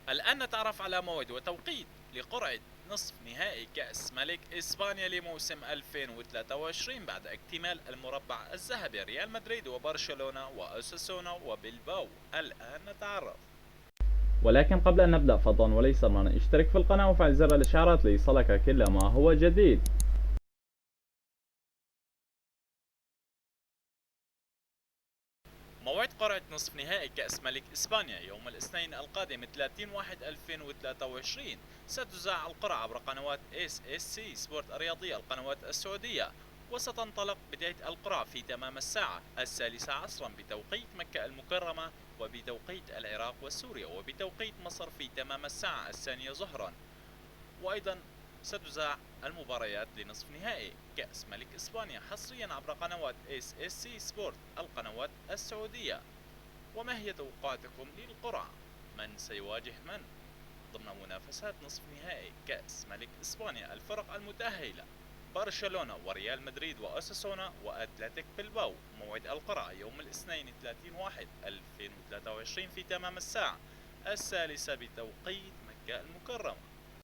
الآن نتعرف على موعد وتوقيت لقرعة نصف نهائي كأس ملك إسبانيا لموسم 2023 بعد اكتمال المربع الذهبي ريال مدريد وبرشلونة وأوساسونا وبيلباو. الآن نتعرف. ولكن قبل أن نبدأ فضلا وليس أمرنا اشترك في القناة وفعل زر الإشعارات ليصلك كل ما هو جديد. موعد قرعة نصف نهائي كأس ملك إسبانيا يوم الاثنين القادم 30/1/2023. ستذاع القرعة عبر قنوات SSC سبورت الرياضية القنوات السعودية، وستنطلق بداية القرعة في تمام الساعة 13 بتوقيت مكة المكرمة وبتوقيت العراق وسوريا وبتوقيت مصر في تمام الساعة 2 ظهرا. وأيضا ستذاع المباريات لنصف نهائي كأس ملك إسبانيا حصريا عبر قنوات SSC سبورت القنوات السعودية. وما هي توقعاتكم للقرعة؟ من سيواجه من ضمن منافسات نصف نهائي كأس ملك إسبانيا؟ الفرق المتأهلة برشلونة وريال مدريد وأوساسونا وأتلتيك بلباو. موعد القرعة يوم الاثنين 30/1/2023 في تمام الساعة 13 بتوقيت مكة المكرمة.